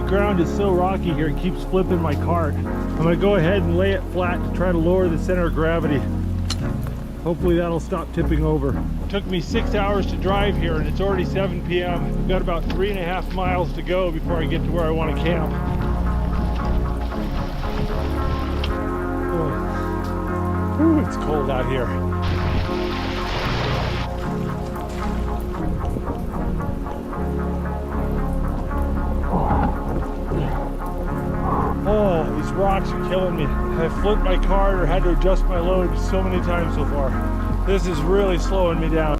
ground is so rocky here, it keeps flipping my cart. I'm gonna go ahead and lay it flat to try to lower the center of gravity. Hopefully that'll stop tipping over. It took me 6 hours to drive here and it's already 7 p.m. I've got about 3.5 miles to go before I get to where I want to camp. Oh. Ooh, it's cold out here. Oh, these rocks are killing me. I've flipped my cart or had to adjust my load so many times so far. This is really slowing me down.